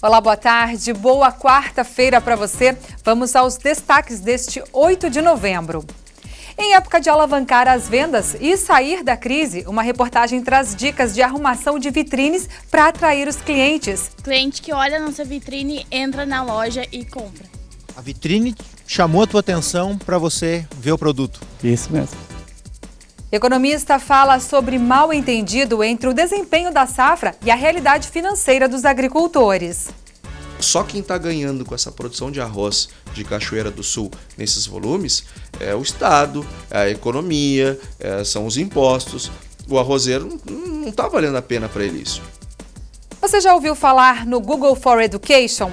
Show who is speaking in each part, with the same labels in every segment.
Speaker 1: Olá, boa tarde, boa quarta-feira para você. Vamos aos destaques deste 8 de novembro. Em época de alavancar as vendas e sair da crise, uma reportagem traz dicas de arrumação de vitrines para atrair os clientes.
Speaker 2: Cliente que olha a nossa vitrine, entra na loja e compra.
Speaker 3: A vitrine chamou a tua atenção para você ver o produto.
Speaker 4: Isso mesmo.
Speaker 1: Economista fala sobre mal-entendido entre o desempenho da safra e a realidade financeira dos agricultores.
Speaker 5: Só quem está ganhando com essa produção de arroz de Cachoeira do Sul nesses volumes é o Estado, é a economia, são os impostos. O arrozeiro não está valendo a pena para ele isso.
Speaker 1: Você já ouviu falar no Google for Education?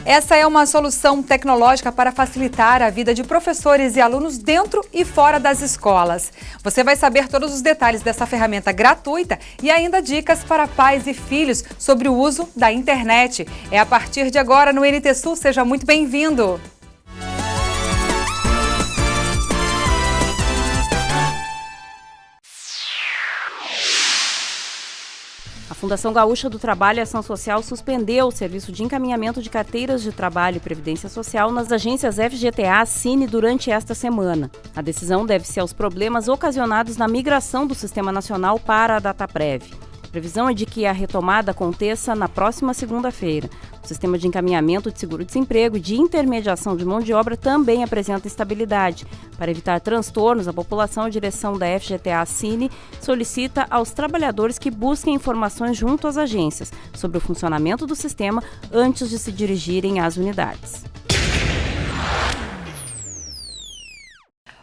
Speaker 1: Essa é uma solução tecnológica para facilitar a vida de professores e alunos dentro e fora das escolas. Você vai saber todos os detalhes dessa ferramenta gratuita e ainda dicas para pais e filhos sobre o uso da internet. É a partir de agora no NT Sul. Seja muito bem-vindo!
Speaker 6: A Fundação Gaúcha do Trabalho e Ação Social suspendeu o serviço de encaminhamento de carteiras de trabalho e previdência social nas agências FGTA Cine durante esta semana. A decisão deve-se aos problemas ocasionados na migração do Sistema Nacional para a Dataprev. A previsão é de que a retomada aconteça na próxima segunda-feira. O sistema de encaminhamento de seguro-desemprego e de intermediação de mão de obra também apresenta estabilidade. Para evitar transtornos, a população, a direção da FGTA Cine solicita aos trabalhadores que busquem informações junto às agências sobre o funcionamento do sistema antes de se dirigirem às unidades.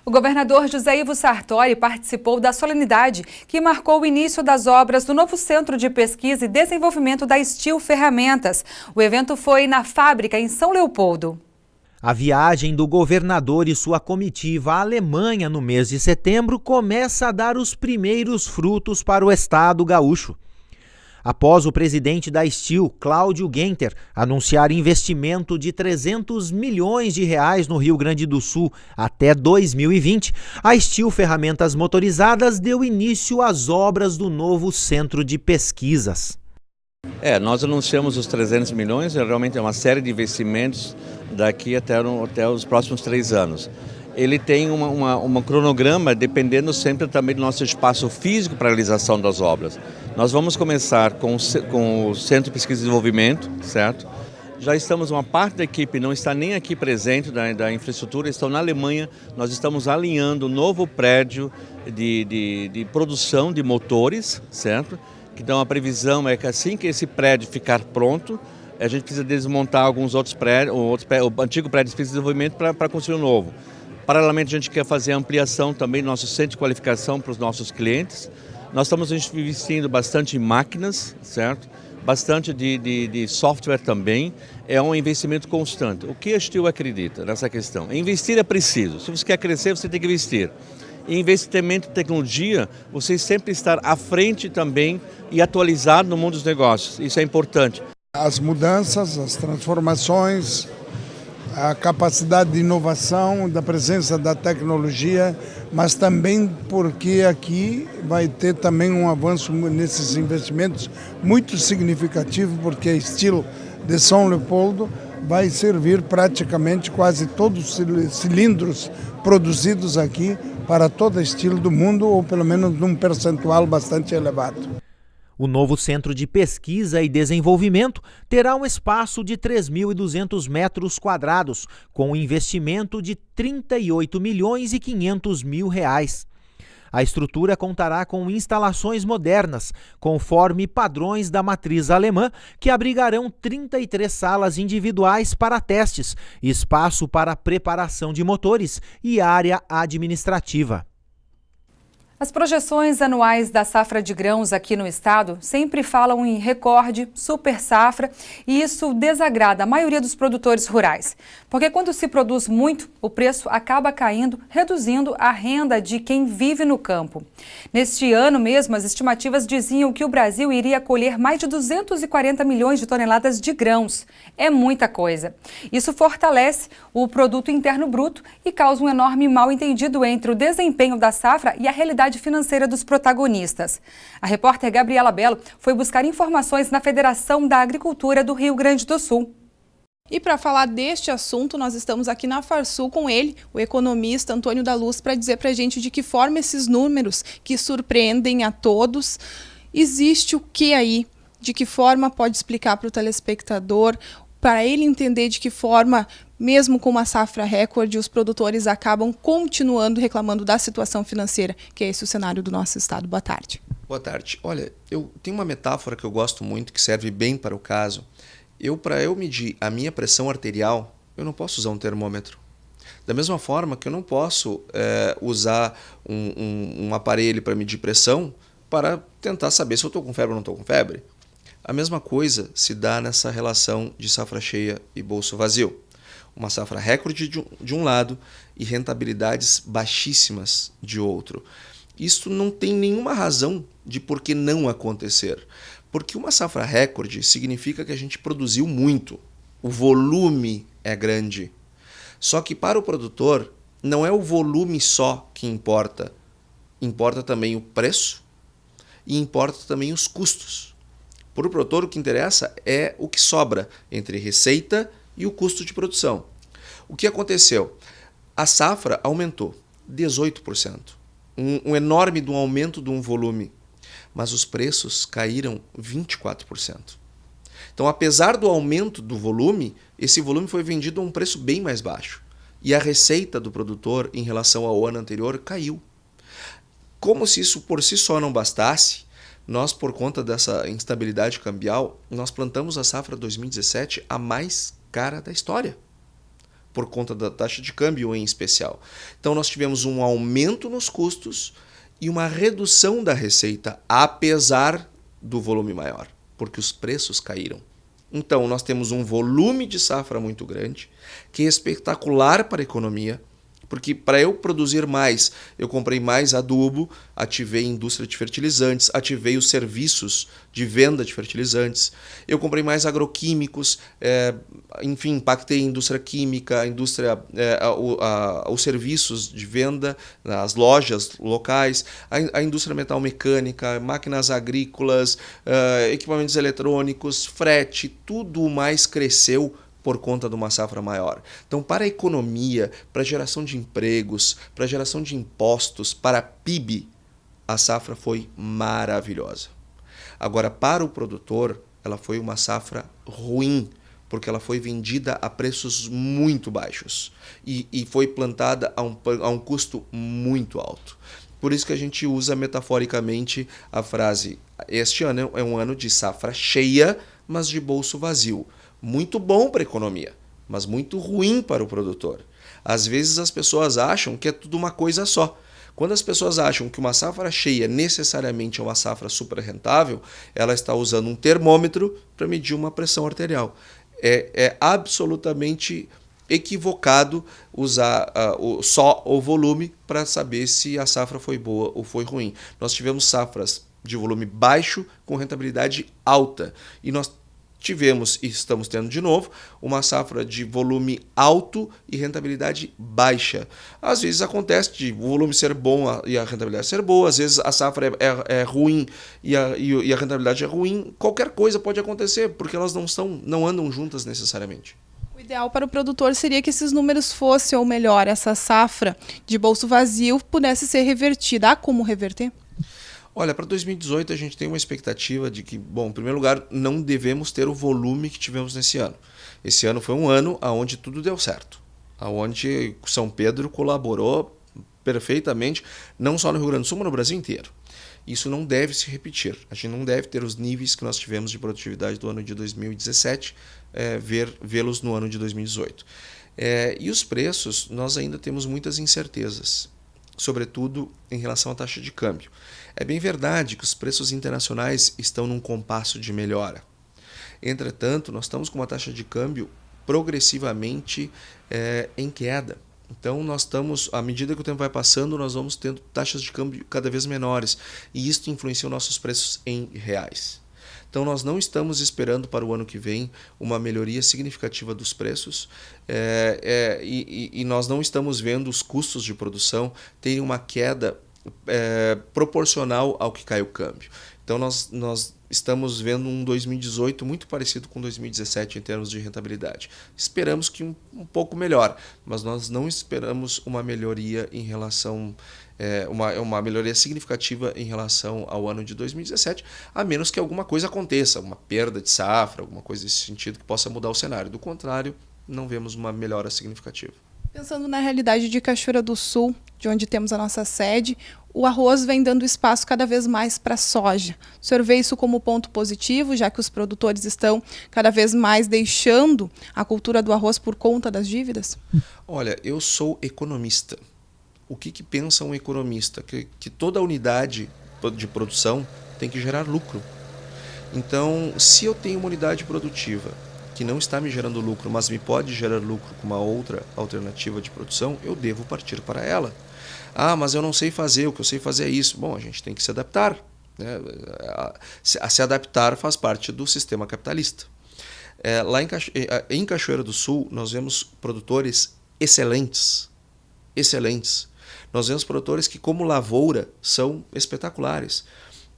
Speaker 1: O governador José Ivo Sartori participou da solenidade que marcou o início das obras do novo Centro de Pesquisa e Desenvolvimento da Steel Ferramentas. O evento foi na fábrica em São Leopoldo.
Speaker 7: A viagem do governador e sua comitiva à Alemanha no mês de setembro começa a dar os primeiros frutos para o estado gaúcho. Após o presidente da Steel, Cláudio Guenter, anunciar investimento de 300 milhões de reais no Rio Grande do Sul até 2020, a Steel Ferramentas Motorizadas deu início às obras do novo centro de pesquisas.
Speaker 8: Nós anunciamos os 300 milhões, realmente é uma série de investimentos daqui até os próximos 3 anos. Ele tem um cronograma dependendo sempre também do nosso espaço físico para a realização das obras. Nós vamos começar com o Centro de Pesquisa e Desenvolvimento, certo? Já estamos, uma parte da equipe não está nem aqui presente da infraestrutura, estão na Alemanha. Nós estamos alinhando um novo prédio de produção de motores, certo? Então a previsão é que assim que esse prédio ficar pronto, a gente precisa desmontar alguns outros prédios, o antigo prédio de pesquisa e desenvolvimento para construir um novo. Paralelamente, a gente quer fazer a ampliação também do nosso centro de qualificação para os nossos clientes. Nós estamos investindo bastante em máquinas, certo? Bastante de software também. É um investimento constante. O que a Steel acredita nessa questão? Investir é preciso. Se você quer crescer, você tem que investir. Em investimento em tecnologia, você sempre estar à frente também e atualizado no mundo dos negócios. Isso é importante.
Speaker 9: As mudanças, as transformações, a capacidade de inovação, da presença da tecnologia, mas também porque aqui vai ter também um avanço nesses investimentos muito significativo, porque a Steel de São Leopoldo vai servir praticamente quase todos os cilindros produzidos aqui para toda a Steel do mundo, ou pelo menos num percentual bastante elevado.
Speaker 7: O novo Centro de Pesquisa e Desenvolvimento terá um espaço de 3.200 metros quadrados, com um investimento de 38 milhões e 500 mil reais. A estrutura contará com instalações modernas, conforme padrões da matriz alemã, que abrigarão 33 salas individuais para testes, espaço para preparação de motores e área administrativa.
Speaker 1: As projeções anuais da safra de grãos aqui no estado sempre falam em recorde, super safra, e isso desagrada a maioria dos produtores rurais. Porque quando se produz muito, o preço acaba caindo, reduzindo a renda de quem vive no campo. Neste ano mesmo, as estimativas diziam que o Brasil iria colher mais de 240 milhões de toneladas de grãos. É muita coisa. Isso fortalece o produto interno bruto e causa um enorme mal-entendido entre o desempenho da safra e a realidade estabilidade financeira dos protagonistas. A repórter Gabriela Belo foi buscar informações na Federação da Agricultura do Rio Grande do Sul.
Speaker 4: E para falar deste assunto, nós estamos aqui na Farsul com ele, o economista Antônio da Luz, para dizer para a gente de que forma esses números que surpreendem a todos, existe o que aí? De que forma pode explicar para o telespectador, para ele entender de que forma, mesmo com uma safra recorde, os produtores acabam continuando reclamando da situação financeira, que é esse o cenário do nosso estado. Boa tarde.
Speaker 5: Boa tarde. Olha, eu tenho uma metáfora que eu gosto muito, que serve bem para o caso. Para eu medir a minha pressão arterial, eu não posso usar um termômetro. Da mesma forma que eu não posso usar um aparelho para medir pressão para tentar saber se eu estou com febre ou não estou com febre. A mesma coisa se dá nessa relação de safra cheia e bolso vazio. Uma safra recorde de um lado e rentabilidades baixíssimas de outro. Isso não tem nenhuma razão de por que não acontecer. Porque uma safra recorde significa que a gente produziu muito, o volume é grande. Só que para o produtor não é o volume só que importa. Importa também o preço e importa também os custos. Para o produtor o que interessa é o que sobra entre receita e o custo de produção. O que aconteceu? A safra aumentou 18%. Um enorme aumento de um volume. Mas os preços caíram 24%. Então, apesar do aumento do volume, esse volume foi vendido a um preço bem mais baixo. E a receita do produtor em relação ao ano anterior caiu. Como se isso por si só não bastasse, nós, por conta dessa instabilidade cambial, nós plantamos a safra 2017 a mais cara da história, por conta da taxa de câmbio em especial. Então, nós tivemos um aumento nos custos e uma redução da receita, apesar do volume maior, porque os preços caíram. Então, nós temos um volume de safra muito grande, que é espetacular para a economia, porque para eu produzir mais, eu comprei mais adubo, ativei a indústria de fertilizantes, ativei os serviços de venda de fertilizantes, eu comprei mais agroquímicos, enfim, impactei a indústria química, a indústria, os serviços de venda, as lojas locais, a indústria metalmecânica, máquinas agrícolas, equipamentos eletrônicos, frete, tudo mais cresceu por conta de uma safra maior. Então, para a economia, para a geração de empregos, para a geração de impostos, para a PIB, a safra foi maravilhosa. Agora, para o produtor, ela foi uma safra ruim, porque ela foi vendida a preços muito baixos e foi plantada a um custo muito alto. Por isso que a gente usa metaforicamente a frase: este ano é um ano de safra cheia, mas de bolso vazio. Muito bom para a economia, mas muito ruim para o produtor. Às vezes as pessoas acham que é tudo uma coisa só. Quando as pessoas acham que uma safra cheia necessariamente é uma safra super rentável, ela está usando um termômetro para medir uma pressão arterial. É absolutamente equivocado usar só o volume para saber se a safra foi boa ou foi ruim. Nós tivemos safras de volume baixo com rentabilidade alta e nós tivemos e estamos tendo de novo uma safra de volume alto e rentabilidade baixa. Às vezes acontece de o volume ser bom e a rentabilidade ser boa, às vezes a safra é ruim e a rentabilidade é ruim. Qualquer coisa pode acontecer, porque elas não andam juntas necessariamente.
Speaker 4: O ideal para o produtor seria que esses números fossem, ou melhor, essa safra de bolso vazio pudesse ser revertida. Há como reverter?
Speaker 5: Olha, para 2018 a gente tem uma expectativa de que, bom, em primeiro lugar, não devemos ter o volume que tivemos nesse ano. Esse ano foi um ano onde tudo deu certo, onde São Pedro colaborou perfeitamente, não só no Rio Grande do Sul, mas no Brasil inteiro. Isso não deve se repetir. A gente não deve ter os níveis que nós tivemos de produtividade do ano de 2017, vê-los no ano de 2018. E os preços, nós ainda temos muitas incertezas, sobretudo em relação à taxa de câmbio. É bem verdade que os preços internacionais estão num compasso de melhora. Entretanto, nós estamos com uma taxa de câmbio progressivamente em queda. Então, nós estamos, à medida que o tempo vai passando, nós vamos tendo taxas de câmbio cada vez menores. E isso influencia os nossos preços em reais. Então, nós não estamos esperando para o ano que vem uma melhoria significativa dos preços e nós não estamos vendo os custos de produção terem uma queda proporcional ao que cai o câmbio. Então nós estamos vendo um 2018 muito parecido com 2017 em termos de rentabilidade. Esperamos que um pouco melhor, mas nós não esperamos uma melhoria em relação uma melhoria significativa em relação ao ano de 2017, a menos que alguma coisa aconteça, uma perda de safra, alguma coisa nesse sentido que possa mudar o cenário. Do contrário, não vemos uma melhora significativa.
Speaker 4: Pensando na realidade de Cachoeira do Sul, de onde temos a nossa sede, o arroz vem dando espaço cada vez mais para a soja. O senhor vê isso como ponto positivo, já que os produtores estão cada vez mais deixando a cultura do arroz por conta das dívidas?
Speaker 5: Olha, eu sou economista. O que pensa um economista? Que toda unidade de produção tem que gerar lucro. Então, se eu tenho uma unidade produtiva que não está me gerando lucro, mas me pode gerar lucro com uma outra alternativa de produção, eu devo partir para ela. Ah, mas eu não sei fazer, o que eu sei fazer é isso. Bom, a gente tem que se adaptar, né? Se adaptar faz parte do sistema capitalista. Lá em Cachoeira do Sul, nós vemos produtores excelentes. Nós vemos produtores que, como lavoura, são espetaculares,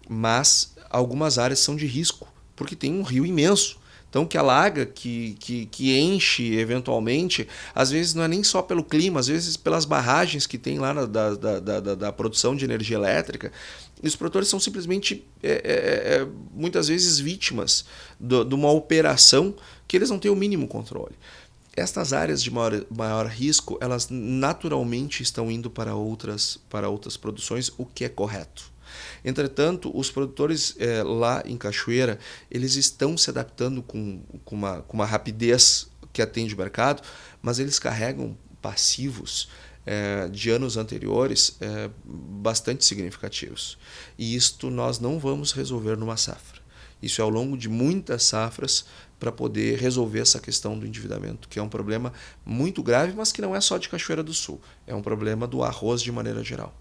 Speaker 5: mas algumas áreas são de risco, porque tem um rio imenso. Então, que alaga, que enche eventualmente, às vezes não é nem só pelo clima, às vezes pelas barragens que tem lá da produção de energia elétrica. E os produtores são simplesmente, muitas vezes, vítimas de uma operação que eles não têm o mínimo controle. Estas áreas de maior risco, elas naturalmente estão indo para outras produções, o que é correto. Entretanto, os produtores lá em Cachoeira, eles estão se adaptando com uma rapidez que atende o mercado, mas eles carregam passivos de anos anteriores bastante significativos. E isto nós não vamos resolver numa safra. Isso é ao longo de muitas safras para poder resolver essa questão do endividamento, que é um problema muito grave, mas que não é só de Cachoeira do Sul, é um problema do arroz de maneira geral.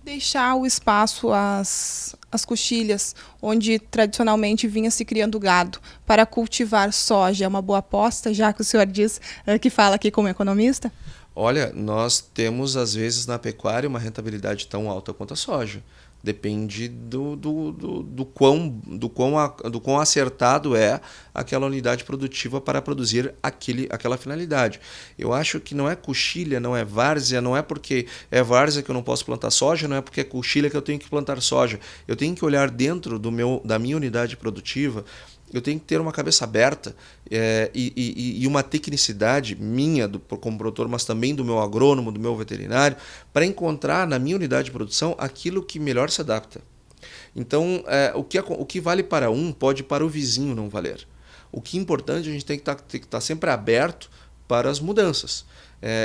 Speaker 4: Deixar o espaço às coxilhas, onde tradicionalmente vinha se criando gado, para cultivar soja é uma boa aposta, já que o senhor diz que fala aqui como economista?
Speaker 5: Olha, nós temos às vezes na pecuária uma rentabilidade tão alta quanto a soja. Depende do quão acertado é aquela unidade produtiva para produzir aquela finalidade. Eu acho que não é coxilha, não é várzea, não é porque é várzea que eu não posso plantar soja, não é porque é coxilha que eu tenho que plantar soja. Eu tenho que olhar dentro da minha unidade produtiva. Eu tenho que ter uma cabeça aberta e uma tecnicidade minha como produtor, mas também do meu agrônomo, do meu veterinário, para encontrar na minha unidade de produção aquilo que melhor se adapta. Então, o que vale para um pode para o vizinho não valer. O que é importante, a gente tem que estar sempre aberto para as mudanças.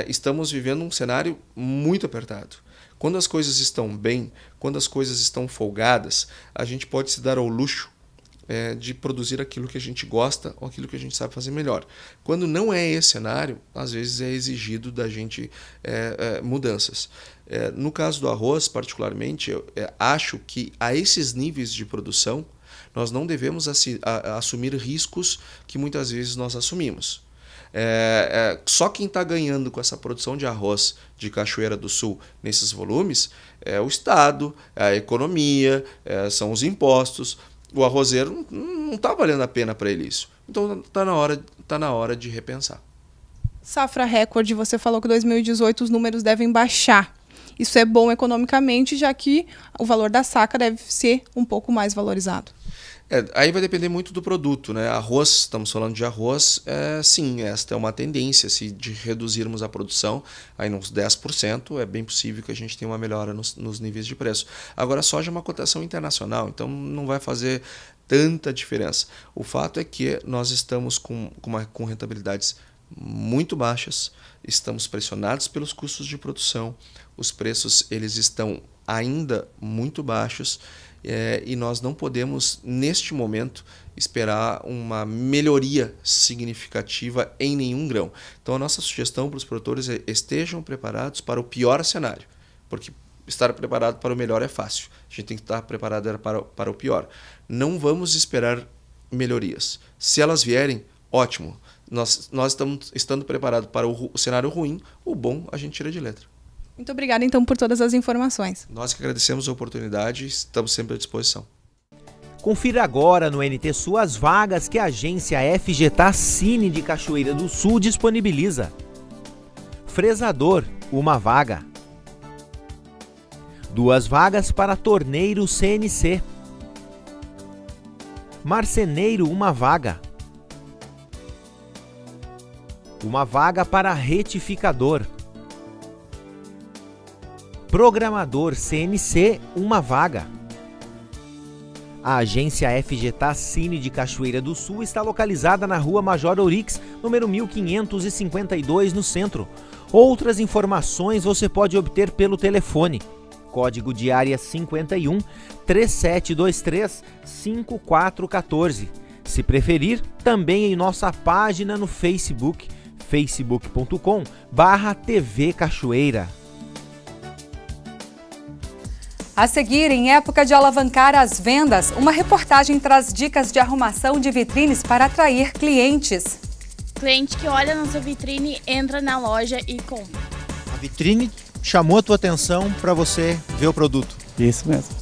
Speaker 5: Estamos vivendo um cenário muito apertado. Quando as coisas estão bem, quando as coisas estão folgadas, a gente pode se dar ao luxo de produzir aquilo que a gente gosta ou aquilo que a gente sabe fazer melhor. Quando não é esse cenário, às vezes é exigido da gente mudanças. No caso do arroz, particularmente, eu acho que a esses níveis de produção, nós não devemos assumir riscos que muitas vezes nós assumimos. Só quem está ganhando com essa produção de arroz de Cachoeira do Sul nesses volumes é o Estado, é a economia, são os impostos. O arrozeiro não está valendo a pena para ele isso. Então está na hora de repensar.
Speaker 4: Safra recorde, você falou que em 2018 os números devem baixar. Isso é bom economicamente, já que o valor da saca deve ser um pouco mais valorizado.
Speaker 5: Aí vai depender muito do produto, né? Arroz, estamos falando de arroz, sim, esta é uma tendência. Se de reduzirmos a produção aí uns 10%, é bem possível que a gente tenha uma melhora nos níveis de preço. Agora, a soja é uma cotação internacional, então não vai fazer tanta diferença. O fato é que nós estamos com rentabilidades muito baixas, estamos pressionados pelos custos de produção, os preços eles estão ainda muito baixos, e nós não podemos, neste momento, esperar uma melhoria significativa em nenhum grão. Então, a nossa sugestão para os produtores é estejam preparados para o pior cenário, porque estar preparado para o melhor é fácil. A gente tem que estar preparado para o pior. Não vamos esperar melhorias. Se elas vierem, ótimo. Nós estamos estando preparados para o cenário ruim, o bom a gente tira de letra.
Speaker 4: Muito obrigada, então, por todas as informações.
Speaker 5: Nós que agradecemos a oportunidade e estamos sempre à disposição.
Speaker 7: Confira agora no NT Sul as vagas que a agência FGTA Cine de Cachoeira do Sul disponibiliza. Fresador, 1 vaga. 2 vagas para torneiro CNC. Marceneiro, 1 vaga. 1 vaga para retificador. Programador CNC, 1 vaga. A agência FGTA Cine de Cachoeira do Sul está localizada na Rua Major Ourix, número 1552, no centro. Outras informações você pode obter pelo telefone. Código de área 51 3723 5414. Se preferir, também em nossa página no Facebook, facebook.com/TV Cachoeira.
Speaker 1: A seguir, em época de alavancar as vendas, uma reportagem traz dicas de arrumação de vitrines para atrair clientes.
Speaker 2: Cliente que olha nossa vitrine, entra na loja e compra.
Speaker 3: A vitrine chamou a tua atenção para você ver o produto.
Speaker 10: Isso mesmo.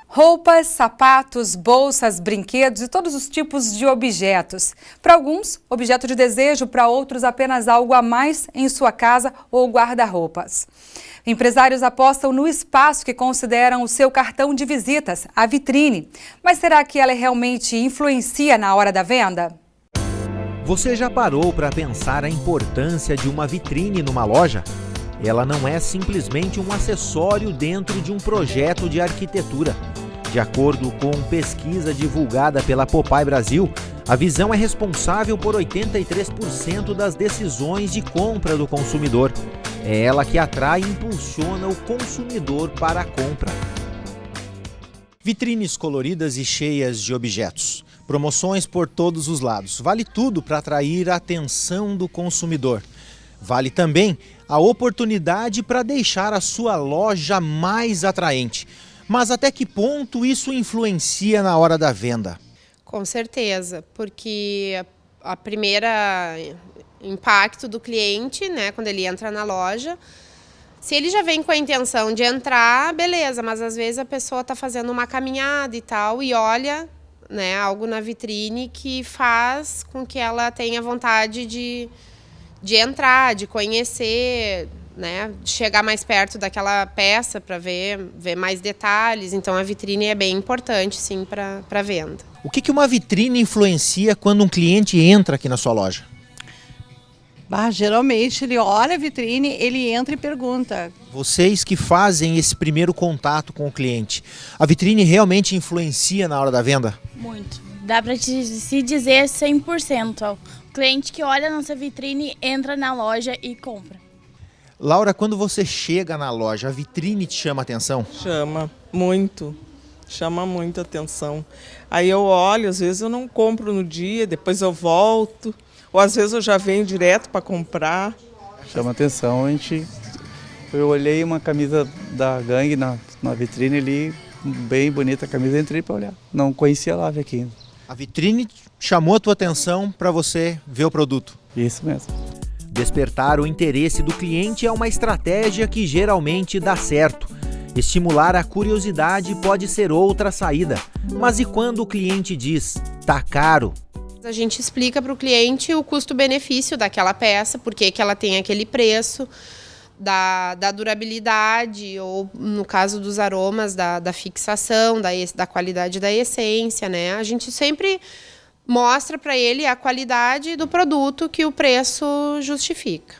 Speaker 1: Roupas, sapatos, bolsas, brinquedos e todos os tipos de objetos. Para alguns, objeto de desejo, para outros, apenas algo a mais em sua casa ou guarda-roupas. Empresários apostam no espaço que consideram o seu cartão de visitas, a vitrine. Mas será que ela realmente influencia na hora da venda?
Speaker 7: Você já parou para pensar a importância de uma vitrine numa loja? Ela não é simplesmente um acessório dentro de um projeto de arquitetura. De acordo com pesquisa divulgada pela Popeye Brasil, a visão é responsável por 83% das decisões de compra do consumidor. É ela que atrai e impulsiona o consumidor para a compra.
Speaker 3: Vitrines coloridas e cheias de objetos. Promoções por todos os lados. Vale tudo para atrair a atenção do consumidor. Vale também a oportunidade para deixar a sua loja mais atraente. Mas até que ponto isso influencia na hora da venda?
Speaker 11: Com certeza, porque a primeira impacto do cliente, né, quando ele entra na loja, se ele já vem com a intenção de entrar, beleza, mas às vezes a pessoa está fazendo uma caminhada e tal e olha, né, algo na vitrine que faz com que ela tenha vontade de entrar, de conhecer, né, de chegar mais perto daquela peça para ver mais detalhes. Então a vitrine é bem importante, sim, para a venda.
Speaker 3: O que uma vitrine influencia quando um cliente entra aqui na sua loja?
Speaker 12: Geralmente ele olha a vitrine, ele entra e pergunta.
Speaker 3: Vocês que fazem esse primeiro contato com o cliente, a vitrine realmente influencia na hora da venda?
Speaker 2: Muito. Dá para se dizer 100%. O cliente que olha a nossa vitrine, entra na loja e compra.
Speaker 3: Laura, quando você chega na loja, a vitrine te chama a atenção?
Speaker 13: Chama muito atenção. Aí eu olho, às vezes eu não compro no dia, depois eu volto, ou às vezes eu já venho direto para comprar.
Speaker 10: Chama atenção, eu olhei uma camisa da Gangue na vitrine ali, bem bonita a camisa, entrei para olhar. Não conhecia lá aqui ainda.
Speaker 3: A vitrine chamou a tua atenção para você ver o produto?
Speaker 10: Isso mesmo.
Speaker 7: Despertar o interesse do cliente é uma estratégia que geralmente dá certo. Estimular a curiosidade pode ser outra saída. Mas e quando o cliente diz, tá caro?
Speaker 11: A gente explica para o cliente o custo-benefício daquela peça, por que ela tem aquele preço, da durabilidade, ou no caso dos aromas, da fixação, da qualidade da essência, né? A gente sempre mostra para ele a qualidade do produto que o preço justifica.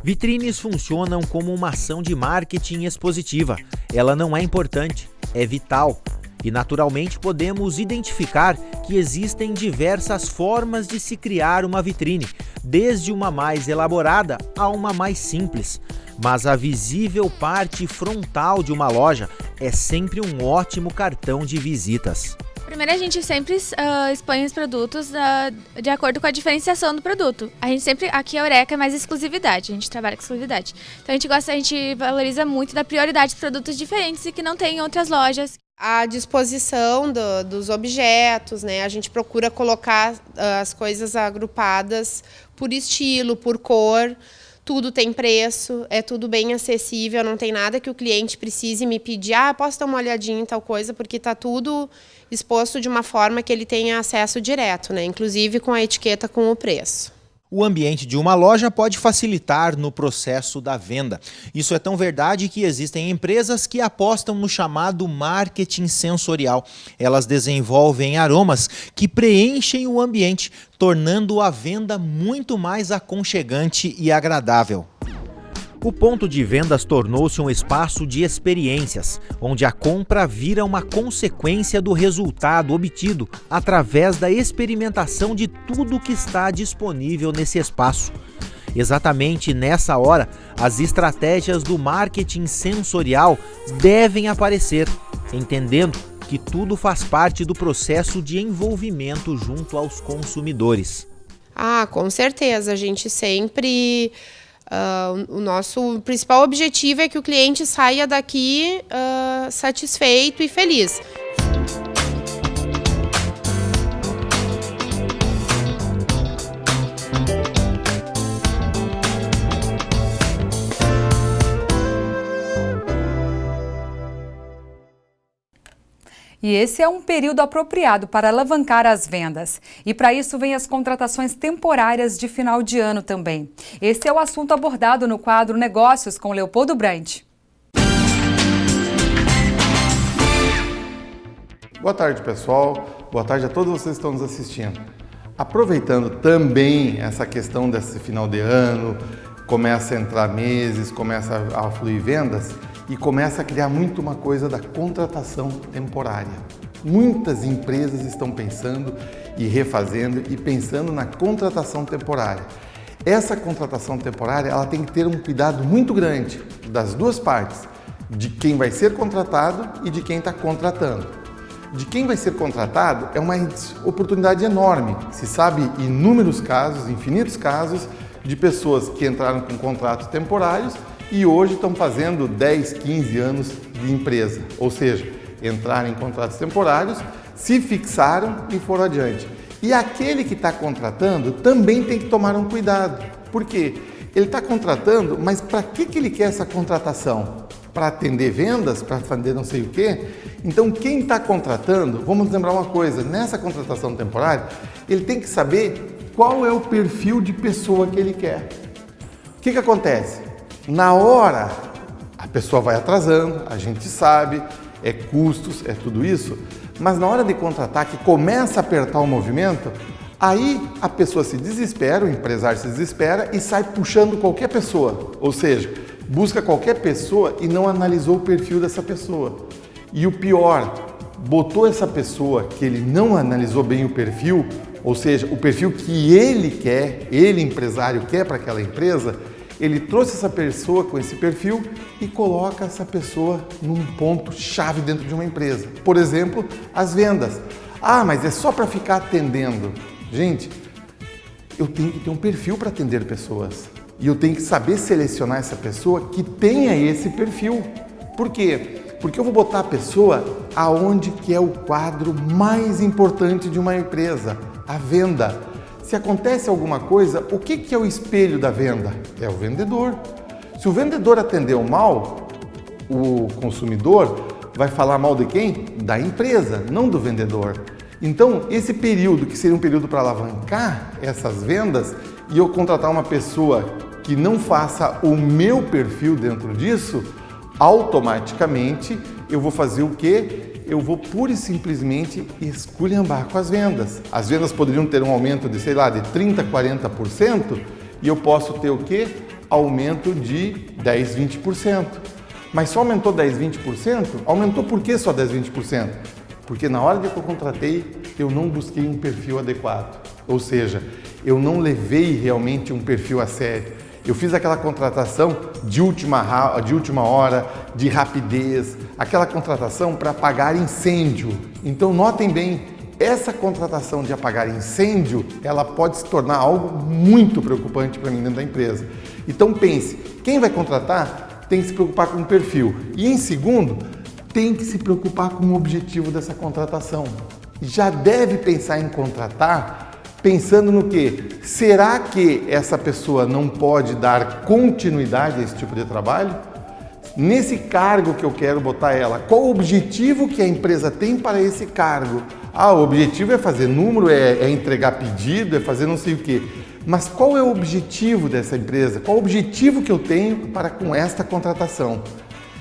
Speaker 7: Vitrines funcionam como uma ação de marketing expositiva. Ela não é importante, é vital. E naturalmente podemos identificar que existem diversas formas de se criar uma vitrine, desde uma mais elaborada a uma mais simples. Mas a visível parte frontal de uma loja é sempre um ótimo cartão de visitas.
Speaker 14: Primeiro, a gente sempre expõe os produtos de acordo com a diferenciação do produto. A gente sempre, aqui a Eureka é mais exclusividade, a gente trabalha com exclusividade. Então a gente valoriza muito da prioridade de produtos diferentes e que não tem em outras lojas.
Speaker 11: A disposição dos objetos, né? A gente procura colocar as coisas agrupadas por estilo, por cor. Tudo tem preço, é tudo bem acessível, não tem nada que o cliente precise me pedir, posso dar uma olhadinha em tal coisa, porque está tudo exposto de uma forma que ele tenha acesso direto, né? Inclusive com a etiqueta com o preço.
Speaker 3: O ambiente de uma loja pode facilitar no processo da venda. Isso é tão verdade que existem empresas que apostam no chamado marketing sensorial. Elas desenvolvem aromas que preenchem o ambiente, tornando a venda muito mais aconchegante e agradável. O ponto de vendas tornou-se um espaço de experiências, onde a compra vira uma consequência do resultado obtido através da experimentação de tudo que está disponível nesse espaço. Exatamente nessa hora, as estratégias do marketing sensorial devem aparecer, entendendo que tudo faz parte do processo de envolvimento junto aos consumidores.
Speaker 11: Com certeza, a gente sempre... o nosso principal objetivo é que o cliente saia daqui satisfeito e feliz.
Speaker 1: E esse é um período apropriado para alavancar as vendas. E para isso vem as contratações temporárias de final de ano também. Esse é o assunto abordado no quadro Negócios com Leopoldo Brandt.
Speaker 15: Boa tarde, pessoal. Boa tarde a todos vocês que estão nos assistindo. Aproveitando também essa questão desse final de ano, começa a entrar meses, começa a fluir vendas, e começa a criar muito uma coisa da contratação temporária. Muitas empresas estão pensando e refazendo e pensando na contratação temporária. Essa contratação temporária, ela tem que ter um cuidado muito grande das duas partes, de quem vai ser contratado e de quem está contratando. De quem vai ser contratado é uma oportunidade enorme. Se sabe inúmeros casos, infinitos casos, de pessoas que entraram com contratos temporários e hoje estão fazendo 10, 15 anos de empresa. Ou seja, entraram em contratos temporários, se fixaram e foram adiante. E aquele que está contratando também tem que tomar um cuidado. Por quê? Ele está contratando, mas para que ele quer essa contratação? Para atender vendas? Para atender não sei o quê? Então, quem está contratando, vamos lembrar uma coisa, nessa contratação temporária, ele tem que saber qual é o perfil de pessoa que ele quer. O que acontece? Na hora, a pessoa vai atrasando, a gente sabe, é custos, é tudo isso, mas na hora de contratar, que começa a apertar o movimento, aí a pessoa se desespera, o empresário se desespera e sai puxando qualquer pessoa, ou seja, busca qualquer pessoa e não analisou o perfil dessa pessoa. E o pior, botou essa pessoa que ele não analisou bem o perfil, ou seja, o perfil que ele quer, ele empresário quer para aquela empresa, ele trouxe essa pessoa com esse perfil e coloca essa pessoa num ponto chave dentro de uma empresa. Por exemplo, as vendas. Mas é só para ficar atendendo. Gente, eu tenho que ter um perfil para atender pessoas. E eu tenho que saber selecionar essa pessoa que tenha esse perfil. Por quê? Porque eu vou botar a pessoa aonde que é o quadro mais importante de uma empresa, a venda. Se acontece alguma coisa, o que é o espelho da venda? É o vendedor. Se o vendedor atendeu mal, o consumidor vai falar mal de quem? Da empresa, não do vendedor. Então, esse período, que seria um período para alavancar essas vendas, e eu contratar uma pessoa que não faça o meu perfil dentro disso, automaticamente eu vou fazer o quê? Eu vou pura e simplesmente esculhambar com as vendas. As vendas poderiam ter um aumento de, sei lá, de 30%, 40%, e eu posso ter o quê? Aumento de 10%, 20%. Mas só aumentou 10%, 20%? Aumentou por que só 10%, 20%? Porque na hora que eu contratei, eu não busquei um perfil adequado. Ou seja, eu não levei realmente um perfil a sério. Eu fiz aquela contratação de última hora, de rapidez, aquela contratação para apagar incêndio. Então notem bem, essa contratação de apagar incêndio, ela pode se tornar algo muito preocupante para mim dentro da empresa. Então pense, quem vai contratar tem que se preocupar com o perfil. E em segundo, tem que se preocupar com o objetivo dessa contratação. Já deve pensar em contratar pensando no quê? Será que essa pessoa não pode dar continuidade a esse tipo de trabalho? Nesse cargo que eu quero botar ela, qual o objetivo que a empresa tem para esse cargo? Ah, o objetivo é fazer número, é entregar pedido, é fazer não sei o quê. Mas qual é o objetivo dessa empresa? Qual o objetivo que eu tenho para com esta contratação?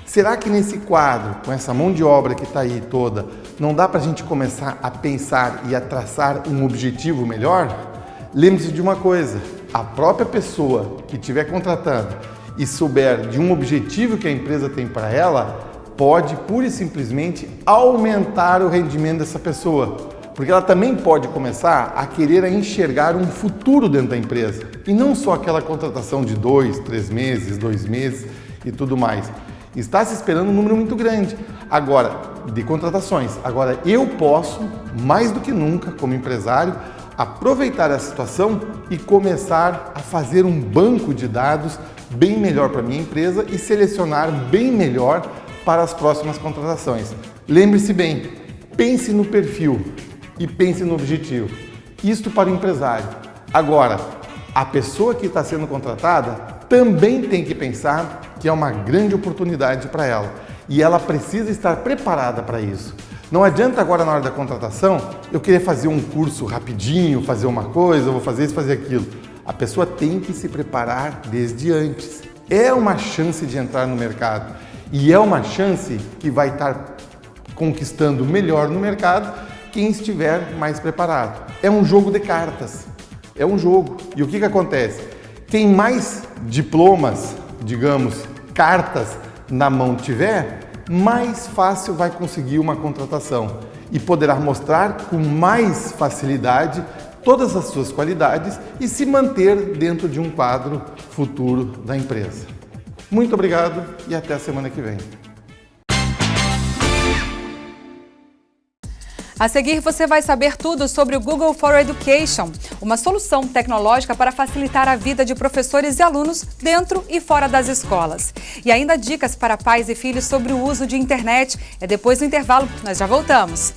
Speaker 15: Será que nesse quadro, com essa mão de obra que está aí toda, não dá para a gente começar a pensar e a traçar um objetivo melhor? Lembre-se de uma coisa, a própria pessoa que estiver contratando e souber de um objetivo que a empresa tem para ela, pode pura e simplesmente aumentar o rendimento dessa pessoa. Porque ela também pode começar a querer enxergar um futuro dentro da empresa. E não só aquela contratação de 2, 3 meses, 2 meses e tudo mais. Está se esperando um número muito grande agora de contratações. Agora eu posso, mais do que nunca, como empresário, aproveitar essa situação e começar a fazer um banco de dados bem melhor para a minha empresa e selecionar bem melhor para as próximas contratações. Lembre-se bem, pense no perfil e pense no objetivo. Isto para o empresário. Agora, a pessoa que está sendo contratada também tem que pensar que é uma grande oportunidade para ela e ela precisa estar preparada para isso. Não adianta agora na hora da contratação eu querer fazer um curso rapidinho, fazer uma coisa, eu vou fazer isso, fazer aquilo. A pessoa tem que se preparar desde antes. É uma chance de entrar no mercado e é uma chance que vai estar conquistando melhor no mercado quem estiver mais preparado. É um jogo de cartas, é um jogo. E o que acontece? Quem mais diplomas, digamos, cartas na mão tiver, mais fácil vai conseguir uma contratação e poderá mostrar com mais facilidade todas as suas qualidades e se manter dentro de um quadro futuro da empresa. Muito obrigado e até a semana que vem.
Speaker 1: A seguir, você vai saber tudo sobre o Google for Education, uma solução tecnológica para facilitar a vida de professores e alunos dentro e fora das escolas. E ainda dicas para pais e filhos sobre o uso de internet. É depois do intervalo, nós já voltamos.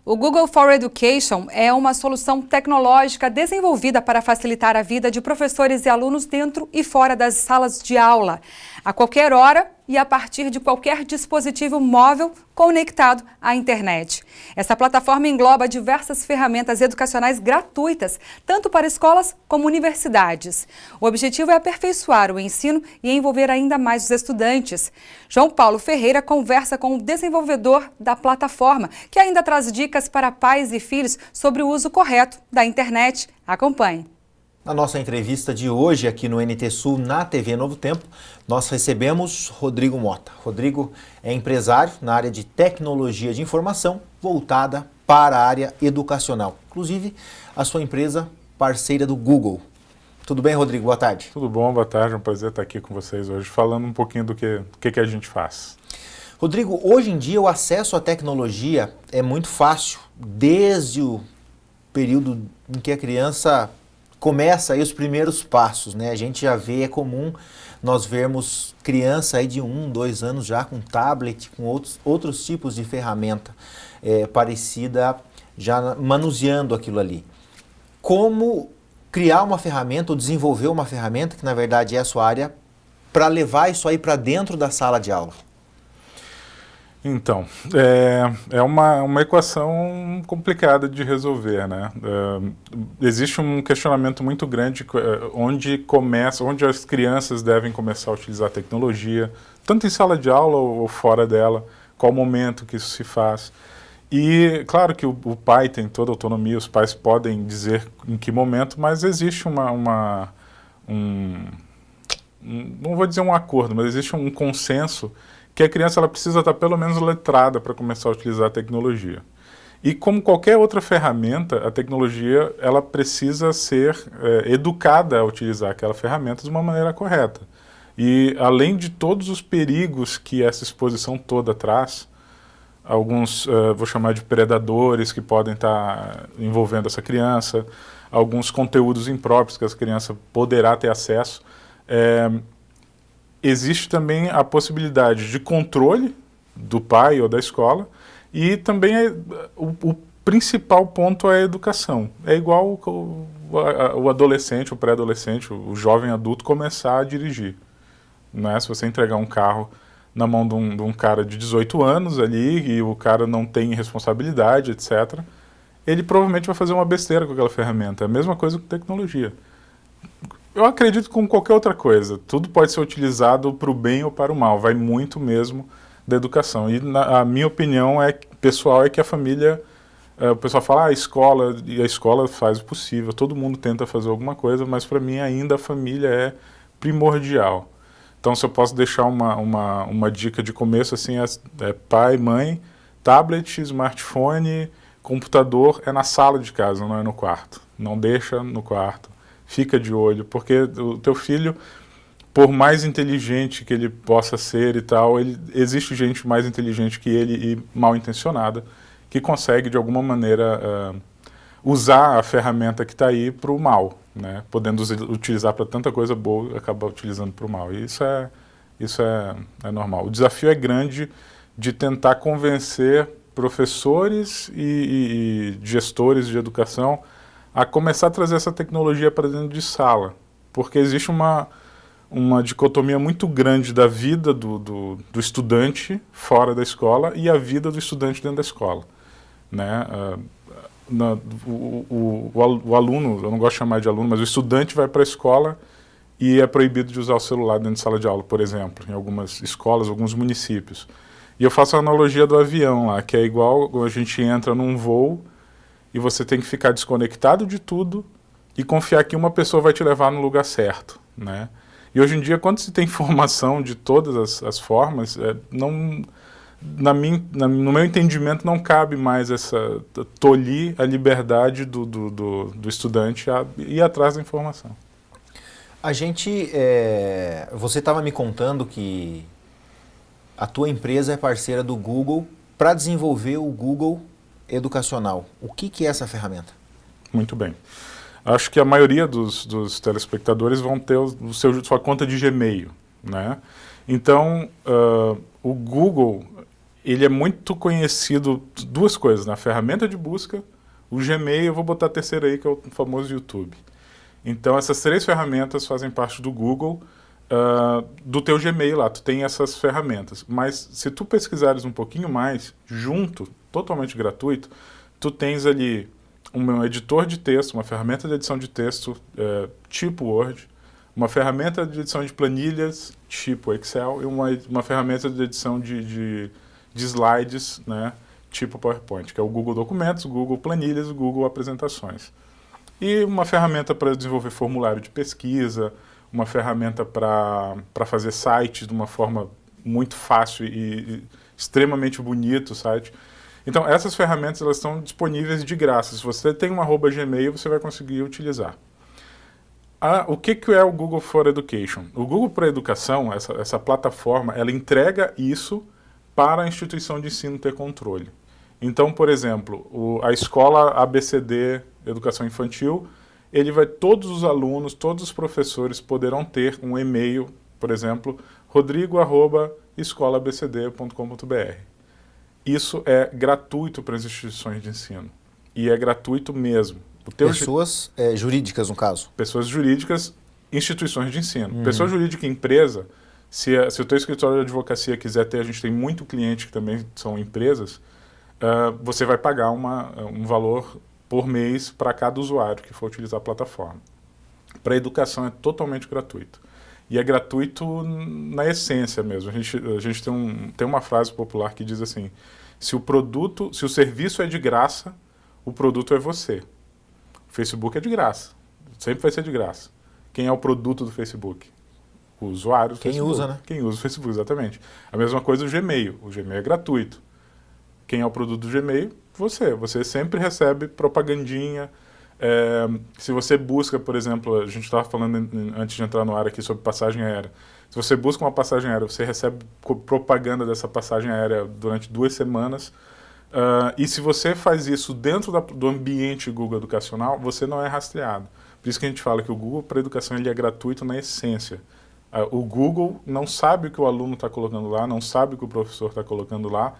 Speaker 1: O Google for Education é uma solução tecnológica desenvolvida para facilitar a vida de professores e alunos dentro e fora das salas de aula, a qualquer hora e a partir de qualquer dispositivo móvel conectado à internet. Essa plataforma engloba diversas ferramentas educacionais gratuitas, tanto para escolas como universidades. O objetivo é aperfeiçoar o ensino e envolver ainda mais os estudantes. João Paulo Ferreira conversa com o desenvolvedor da plataforma, que ainda traz dicas para pais e filhos sobre o uso correto da internet. Acompanhe.
Speaker 7: Na nossa entrevista de hoje aqui no NT Sul, na TV Novo Tempo, nós recebemos Rodrigo Mota. Rodrigo é empresário na área de tecnologia de informação, voltada para a área educacional. Inclusive, a sua empresa parceira do Google. Tudo bem, Rodrigo? Boa tarde.
Speaker 16: Tudo bom, boa tarde. É um prazer estar aqui com vocês hoje, falando um pouquinho do que a gente faz.
Speaker 7: Rodrigo, hoje em dia o acesso à tecnologia é muito fácil, desde o período em que a criança começa aí os primeiros passos, né? A gente já vê, é comum nós vermos criança aí de 1, 2 anos já com tablet, com outros tipos de ferramenta parecida, já manuseando aquilo ali. Como criar uma ferramenta ou desenvolver uma ferramenta, que na verdade é a sua área, para levar isso aí para dentro da sala de aula?
Speaker 16: Então, é uma equação complicada de resolver, né? Existe um questionamento muito grande onde as crianças devem começar a utilizar a tecnologia, tanto em sala de aula ou fora dela, qual momento que isso se faz. E claro que o pai tem toda a autonomia, os pais podem dizer em que momento, mas existe não vou dizer um acordo, mas existe um consenso que a criança ela precisa estar pelo menos letrada para começar a utilizar a tecnologia. E como qualquer outra ferramenta, a tecnologia ela precisa ser educada a utilizar aquela ferramenta de uma maneira correta. E além de todos os perigos que essa exposição toda traz, alguns, vou chamar de predadores que podem estar envolvendo essa criança, alguns conteúdos impróprios que essa criança poderá ter acesso, existe também a possibilidade de controle do pai ou da escola, e também o principal ponto é a educação. É igual o adolescente, o pré-adolescente, o jovem adulto começar a dirigir. Né? Se você entregar um carro na mão de um cara de 18 anos ali, e o cara não tem responsabilidade, etc., ele provavelmente vai fazer uma besteira com aquela ferramenta. É a mesma coisa com tecnologia. Eu acredito com qualquer outra coisa. Tudo pode ser utilizado para o bem ou para o mal. Vai muito mesmo da educação. E a minha opinião pessoal é que a família... o pessoal fala, a escola, e a escola faz o possível. Todo mundo tenta fazer alguma coisa, mas para mim ainda a família é primordial. Então, se eu posso deixar uma dica de começo, assim, é pai, mãe, tablet, smartphone, computador, é na sala de casa, não é no quarto. Não deixa no quarto. Fica de olho, porque o teu filho, por mais inteligente que ele possa ser e tal, existe gente mais inteligente que ele e mal intencionada, que consegue, de alguma maneira, usar a ferramenta que está aí para o mal, né? Podendo utilizar para tanta coisa boa, acabar utilizando para o mal. E isso é normal. O desafio é grande de tentar convencer professores e gestores de educação a começar a trazer essa tecnologia para dentro de sala, porque existe uma dicotomia muito grande da vida do estudante fora da escola e a vida do estudante dentro da escola. Né? O aluno, eu não gosto de chamar de aluno, mas o estudante vai para a escola e é proibido de usar o celular dentro de sala de aula, por exemplo, em algumas escolas, alguns municípios. E eu faço a analogia do avião lá, que é igual a gente entra num voo e você tem que ficar desconectado de tudo e confiar que uma pessoa vai te levar no lugar certo, né? E hoje em dia, quando se tem informação de todas as formas, no meu entendimento, não cabe mais tolir a liberdade do estudante a ir atrás da informação.
Speaker 3: Você estava me contando que a tua empresa é parceira do Google para desenvolver o Google Educacional. O que é essa ferramenta?
Speaker 16: Muito bem. Acho que a maioria dos telespectadores vão ter sua conta de Gmail, né? Então, o Google, ele é muito conhecido, duas coisas, na ferramenta de busca, o Gmail, eu vou botar a terceira aí, que é o famoso YouTube. Então, essas três ferramentas fazem parte do Google, do teu Gmail lá, tu tem essas ferramentas. Mas, se tu pesquisares um pouquinho mais, junto, totalmente gratuito, tu tens ali um editor de texto, uma ferramenta de edição de texto tipo Word, uma ferramenta de edição de planilhas tipo Excel e uma ferramenta de edição de slides, né, tipo PowerPoint, que é o Google Documentos, o Google Planilhas, o Google Apresentações. E uma ferramenta para desenvolver formulário de pesquisa, uma ferramenta para fazer sites de uma forma muito fácil e extremamente bonito o site. Então, essas ferramentas elas estão disponíveis de graça. Se você tem um @Gmail, você vai conseguir utilizar. O que é o Google for Education? O Google para Educação, essa plataforma, ela entrega isso para a instituição de ensino ter controle. Então, por exemplo, a escola ABCD Educação Infantil, todos os alunos, todos os professores poderão ter um e-mail, por exemplo, rodrigo@escolaabcd.com.br. Isso é gratuito para as instituições de ensino. E é gratuito mesmo.
Speaker 3: Pessoas jurídicas, no caso?
Speaker 16: Pessoas jurídicas, instituições de ensino. Pessoa jurídica empresa, se o teu escritório de advocacia quiser ter, a gente tem muito cliente que também são empresas, você vai pagar um valor por mês para cada usuário que for utilizar a plataforma. Para a educação é totalmente gratuito. E é gratuito na essência mesmo. A gente tem uma frase popular que diz assim, se o serviço é de graça, o produto é você. O Facebook é de graça, sempre vai ser de graça. Quem é o produto do Facebook? O usuário do Facebook.
Speaker 3: Usa, né?
Speaker 16: Quem usa o Facebook, exatamente. A mesma coisa o Gmail é gratuito. Quem é o produto do Gmail? Você sempre recebe propagandinha. Se você busca, por exemplo, a gente estava falando antes de entrar no ar aqui sobre passagem aérea. Se você busca uma passagem aérea, você recebe propaganda dessa passagem aérea durante 2 semanas. E se você faz isso dentro do ambiente Google Educacional, você não é rastreado. Por isso que a gente fala que o Google para Educação ele é gratuito na essência. O Google não sabe o que o aluno está colocando lá, não sabe o que o professor está colocando lá.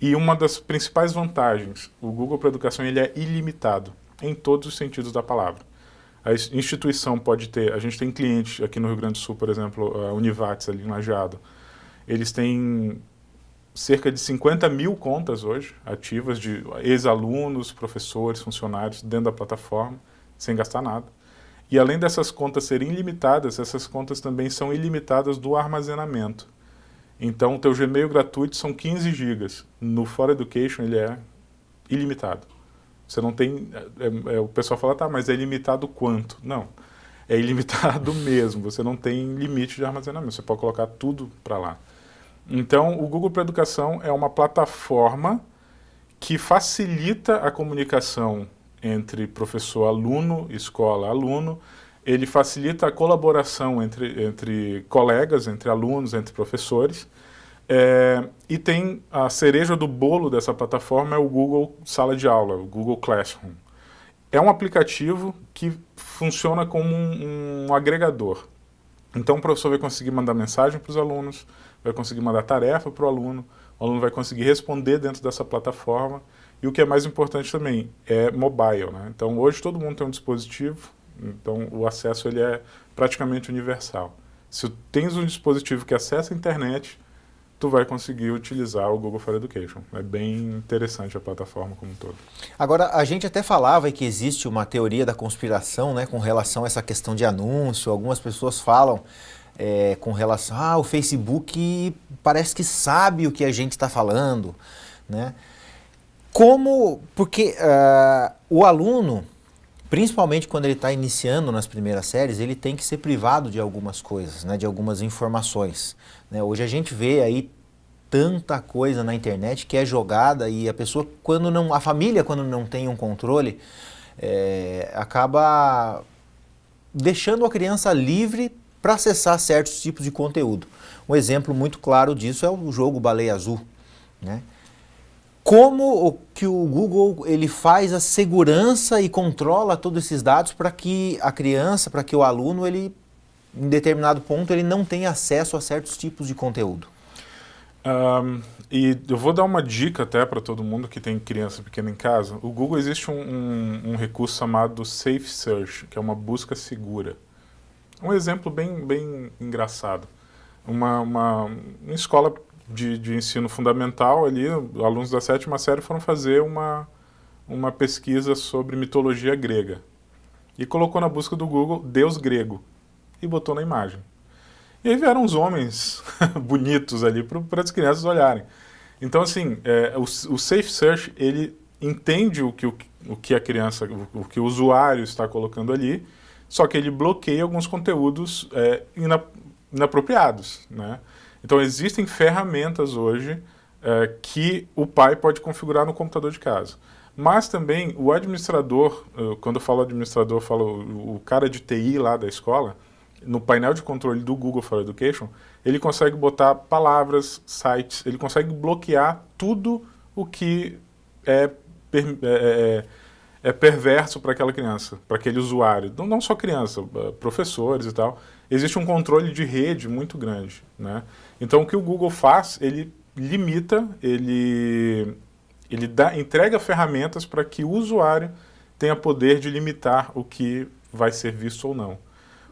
Speaker 16: E uma das principais vantagens, o Google para Educação ele é ilimitado, em todos os sentidos da palavra. A instituição pode ter, a gente tem clientes aqui no Rio Grande do Sul, por exemplo, a Univates ali em Lajeado. Eles têm cerca de 50 mil contas hoje, ativas de ex-alunos, professores, funcionários dentro da plataforma, sem gastar nada. E além dessas contas serem ilimitadas, essas contas também são ilimitadas do armazenamento. Então, o teu Gmail gratuito são 15 gigas. No For Education, ele é ilimitado. Você não tem... o pessoal fala, tá, mas é ilimitado quanto? Não, é ilimitado mesmo. Você não tem limite de armazenamento. Você pode colocar tudo para lá. Então, o Google para Educação é uma plataforma que facilita a comunicação entre professor-aluno, escola-aluno. Ele facilita a colaboração entre colegas, entre alunos, entre professores. E tem a cereja do bolo dessa plataforma é o Google Sala de Aula, o Google Classroom. É um aplicativo que funciona como um agregador. Então o professor vai conseguir mandar mensagem para os alunos, vai conseguir mandar tarefa para o aluno vai conseguir responder dentro dessa plataforma. E o que é mais importante também é mobile, né? Então hoje todo mundo tem um dispositivo, então o acesso ele é praticamente universal. Se tens um dispositivo que acessa a internet, tu vai conseguir utilizar o Google for Education. É bem interessante a plataforma como um todo.
Speaker 3: Agora, a gente até falava que existe uma teoria da conspiração, né, com relação a essa questão de anúncio. Algumas pessoas falam com relação o Facebook parece que sabe o que a gente está falando, né? Porque o aluno, principalmente quando ele está iniciando nas primeiras séries, ele tem que ser privado de algumas coisas, né, de algumas informações. Né? Hoje a gente vê aí tanta coisa na internet que é jogada e a pessoa, a família, quando não tem um controle, acaba deixando a criança livre para acessar certos tipos de conteúdo. Um exemplo muito claro disso é o jogo Baleia Azul, né? Como que o Google ele faz a segurança e controla todos esses dados para que a criança, para que o aluno, ele, em determinado ponto, ele não tenha acesso a certos tipos de conteúdo?
Speaker 16: E eu vou dar uma dica até para todo mundo que tem criança pequena em casa. O Google existe um recurso chamado Safe Search, que é uma busca segura. Um exemplo bem engraçado. Uma escola de ensino fundamental ali, alunos da 7ª série foram fazer uma pesquisa sobre mitologia grega. E colocou na busca do Google Deus grego e botou na imagem. E aí vieram uns homens bonitos ali para as crianças olharem. Então, assim, o Safe Search, ele entende o que a criança, o que o usuário está colocando ali, só que ele bloqueia alguns conteúdos inapropriados, né? Então, existem ferramentas hoje que o pai pode configurar no computador de casa. Mas também o administrador, quando eu falo administrador, eu falo o cara de TI lá da escola, no painel de controle do Google for Education, ele consegue botar palavras, sites, ele consegue bloquear tudo o que é perverso para aquela criança, para aquele usuário. Não só criança, professores e tal. Existe um controle de rede muito grande, né? Então, o que o Google faz, ele limita, ele entrega ferramentas para que o usuário tenha poder de limitar o que vai ser visto ou não.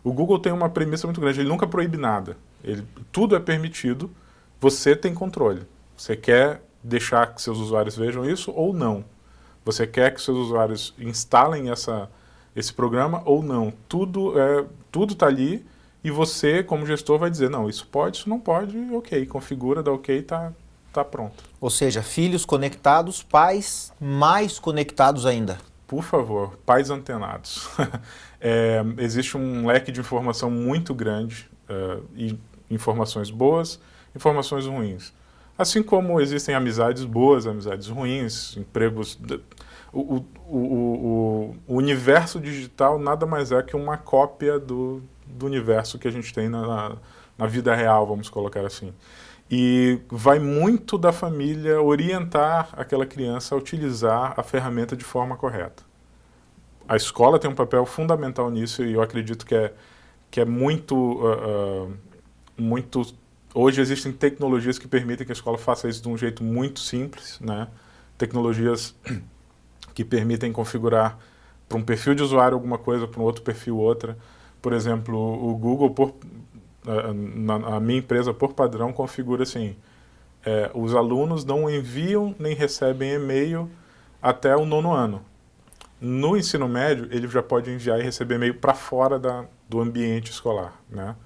Speaker 16: O Google tem uma premissa muito grande, ele nunca proíbe nada. Tudo é permitido, você tem controle. Você quer deixar que seus usuários vejam isso ou não? Você quer que seus usuários instalem esse programa ou não? Tudo está ali e você, como gestor, vai dizer, não, isso pode, isso não pode, ok, configura, dá ok, tá pronto.
Speaker 3: Ou seja, filhos conectados, pais mais conectados ainda.
Speaker 16: Por favor, pais antenados. Existe um leque de informação muito grande, e informações boas, informações ruins. Assim como existem amizades boas, amizades ruins, empregos... O universo digital nada mais é que uma cópia do universo que a gente tem na vida real, vamos colocar assim. E vai muito da família orientar aquela criança a utilizar a ferramenta de forma correta. A escola tem um papel fundamental nisso e eu acredito que é muito Hoje existem tecnologias que permitem que a escola faça isso de um jeito muito simples, né? Tecnologias que permitem configurar para um perfil de usuário alguma coisa, para um outro perfil outra. Por exemplo, o Google, a minha empresa, por padrão, configura assim, os alunos não enviam nem recebem e-mail até o 9º ano. No ensino médio, ele já pode enviar e receber e-mail para fora do ambiente escolar, né?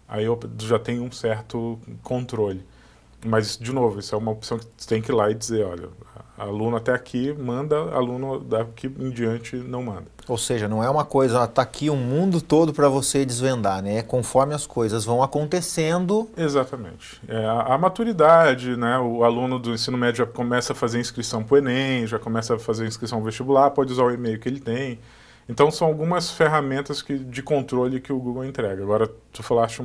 Speaker 16: Aí eu já tenho um certo controle. Mas, de novo, isso é uma opção que você tem que ir lá e dizer, olha, aluno até aqui manda, aluno daqui em diante não manda.
Speaker 3: Ou seja, não é uma coisa, está aqui um mundo todo para você desvendar, né? É conforme as coisas vão acontecendo.
Speaker 16: Exatamente. A maturidade, né? O aluno do ensino médio já começa a fazer inscrição para o Enem, já começa a fazer inscrição vestibular, pode usar o e-mail que ele tem. Então, são algumas ferramentas de controle que o Google entrega. Agora, tu falaste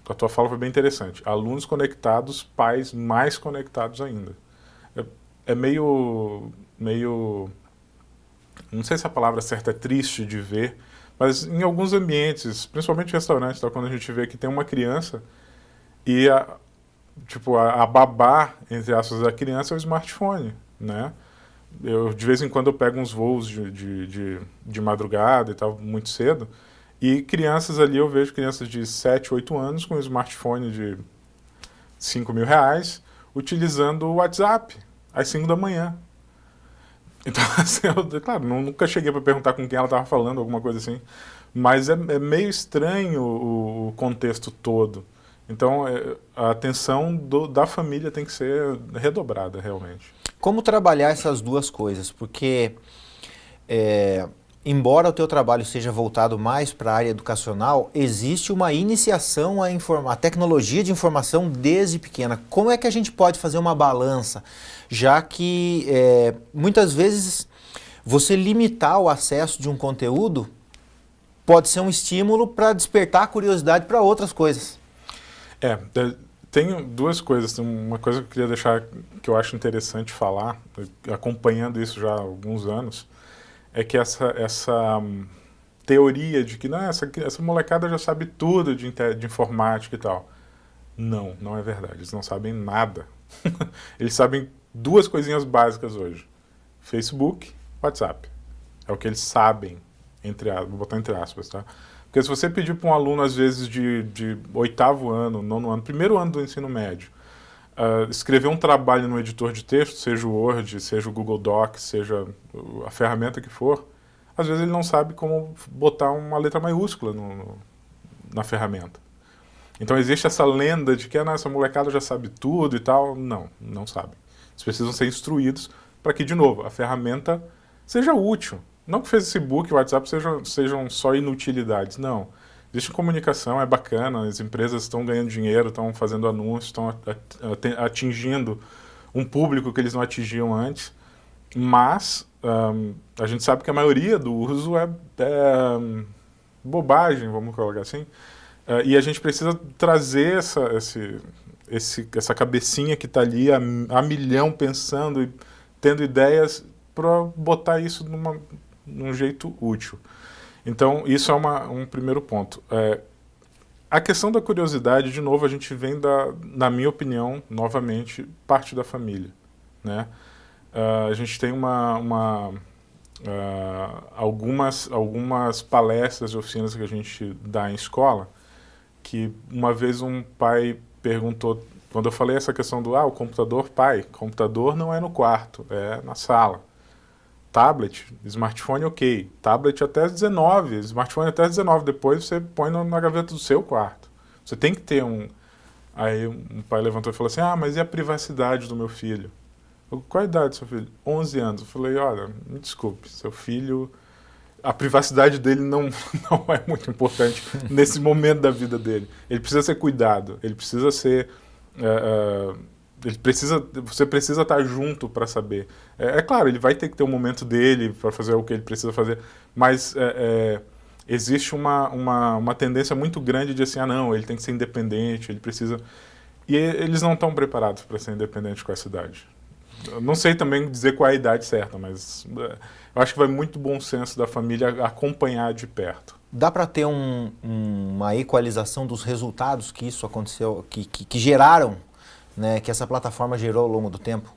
Speaker 16: a tua fala foi bem interessante. Alunos conectados, pais mais conectados ainda. É meio... Não sei se a palavra certa é triste de ver, mas em alguns ambientes, principalmente restaurantes, tá, quando a gente vê que tem uma criança e a babá, entre aspas, da criança é o smartphone, né? De vez em quando eu pego uns voos de madrugada e tal, muito cedo, e crianças ali, eu vejo crianças de 7, 8 anos com um smartphone de R$5.000 utilizando o WhatsApp às 5 da manhã. Então, assim, claro, nunca cheguei para perguntar com quem ela estava falando, alguma coisa assim, mas é meio estranho o contexto todo. Então, a atenção da família tem que ser redobrada, realmente.
Speaker 3: Como trabalhar essas duas coisas? Porque, embora o teu trabalho seja voltado mais para a área educacional, existe uma iniciação à tecnologia de informação desde pequena. Como é que a gente pode fazer uma balança? Já que, muitas vezes, você limitar o acesso de um conteúdo pode ser um estímulo para despertar a curiosidade para outras coisas.
Speaker 16: Tem duas coisas. Tem uma coisa que eu queria deixar, que eu acho interessante falar, acompanhando isso já há alguns anos, é que essa teoria de que essa molecada já sabe tudo de informática e tal. Não é verdade. Eles não sabem nada. Eles sabem duas coisinhas básicas hoje. Facebook, WhatsApp. É o que eles sabem, vou botar entre aspas, tá? Porque se você pedir para um aluno, às vezes, de 8º ano, 9º ano, 1º ano do ensino médio, escrever um trabalho no editor de texto, seja o Word, seja o Google Docs, seja a ferramenta que for, às vezes ele não sabe como botar uma letra maiúscula na ferramenta. Então existe essa lenda de que essa molecada já sabe tudo e tal. Não sabe. Eles precisam ser instruídos para que, de novo, a ferramenta seja útil. Não que o Facebook e o WhatsApp sejam só inutilidades, não. Existe comunicação, é bacana, as empresas estão ganhando dinheiro, estão fazendo anúncios, estão atingindo um público que eles não atingiam antes, mas a gente sabe que a maioria do uso é bobagem, vamos colocar assim, e a gente precisa trazer essa cabecinha que está ali a milhão pensando e tendo ideias para botar isso num jeito útil. Então, isso é um primeiro ponto. A questão da curiosidade, de novo, a gente vem na minha opinião, novamente, parte da família, né? A gente tem algumas palestras e oficinas que a gente dá em escola, que uma vez um pai perguntou, quando eu falei essa questão o computador, computador não é no quarto, é na sala. Tablet, smartphone, ok. Tablet até 19, smartphone até 19. Depois você põe na gaveta do seu quarto. Você tem que ter Aí um pai levantou e falou assim, mas e a privacidade do meu filho? Qual a idade do seu filho? 11 anos. Eu falei, olha, me desculpe, seu filho... A privacidade dele não é muito importante nesse momento da vida dele. Ele precisa ser cuidado, ele precisa ser... você precisa estar junto para saber. É claro, ele vai ter que ter um momento dele para fazer o que ele precisa fazer, mas existe uma tendência muito grande de assim, não, ele tem que ser independente, ele precisa... E eles não estão preparados para ser independentes com essa idade. Eu não sei também dizer qual é a idade certa, mas eu acho que vai muito bom senso da família acompanhar de perto.
Speaker 3: Dá para ter uma equalização dos resultados que isso aconteceu, que geraram, né, que essa plataforma gerou ao longo do tempo?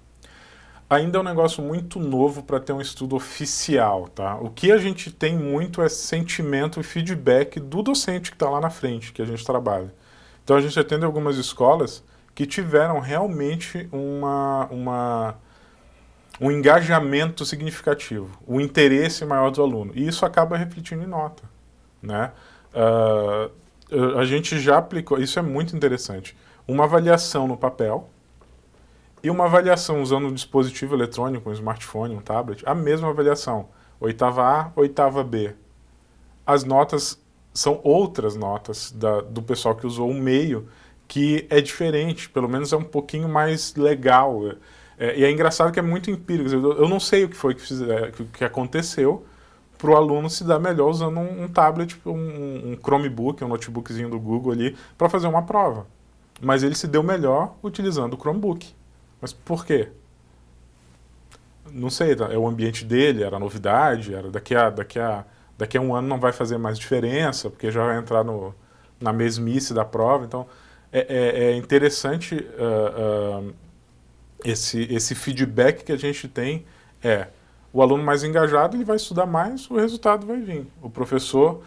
Speaker 16: Ainda é um negócio muito novo para ter um estudo oficial, tá? O que a gente tem muito é sentimento e feedback do docente que está lá na frente, que a gente trabalha. Então a gente atende algumas escolas que tiveram realmente um engajamento significativo, um interesse maior do aluno. E isso acaba refletindo em nota, né? A gente já aplicou, isso é muito interessante, uma avaliação no papel e uma avaliação usando um dispositivo eletrônico, um smartphone, um tablet, a mesma avaliação, 8ª A, 8ª B. As notas são outras notas do pessoal que usou o meio, que é diferente, pelo menos é um pouquinho mais legal. E é engraçado que é muito empírico. Eu não sei o que foi que aconteceu para o aluno se dar melhor usando um tablet, um Chromebook, um notebookzinho do Google ali, para fazer uma prova. Mas ele se deu melhor utilizando o Chromebook. Mas por quê? Não sei, é o ambiente dele, era novidade, era daqui a um ano não vai fazer mais diferença, porque já vai entrar na mesmice da prova. Então, é interessante esse feedback que a gente tem. O aluno mais engajado, ele vai estudar mais, o resultado vai vir. O professor,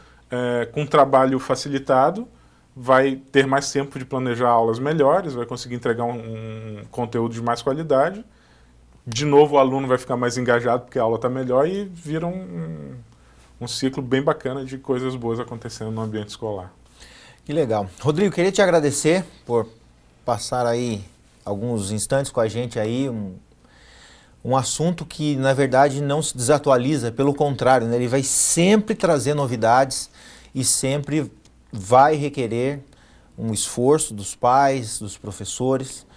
Speaker 16: com trabalho facilitado, vai ter mais tempo de planejar aulas melhores, vai conseguir entregar um conteúdo de mais qualidade. De novo, o aluno vai ficar mais engajado porque a aula está melhor e vira um ciclo bem bacana de coisas boas acontecendo no ambiente escolar.
Speaker 3: Que legal. Rodrigo, queria te agradecer por passar aí alguns instantes com a gente aí, um assunto que, na verdade, não se desatualiza, pelo contrário, né? Ele vai sempre trazer novidades e sempre vai requerer um esforço dos pais, dos professores,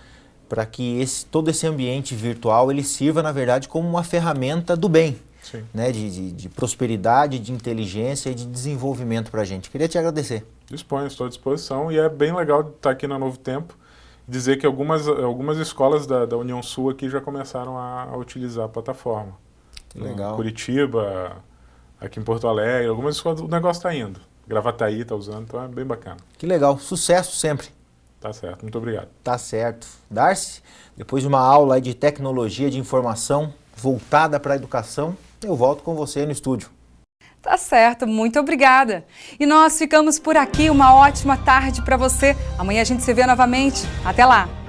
Speaker 3: para que todo esse ambiente virtual ele sirva, na verdade, como uma ferramenta do bem, né? De prosperidade, de inteligência e de desenvolvimento para a gente. Queria te agradecer.
Speaker 16: Disponho, estou à disposição, e é bem legal estar aqui na Novo Tempo, dizer que algumas escolas da União Sul aqui já começaram a utilizar a plataforma.
Speaker 3: Legal.
Speaker 16: Curitiba, aqui em Porto Alegre, algumas escolas, o negócio está indo. Gravataí está usando, então é bem bacana.
Speaker 3: Que legal, sucesso sempre.
Speaker 16: Tá certo, muito obrigado.
Speaker 3: Tá certo. Darcy, depois de uma aula aí de tecnologia de informação voltada para a educação, eu volto com você no estúdio.
Speaker 1: Tá certo, muito obrigada. E nós ficamos por aqui, uma ótima tarde para você. Amanhã a gente se vê novamente. Até lá!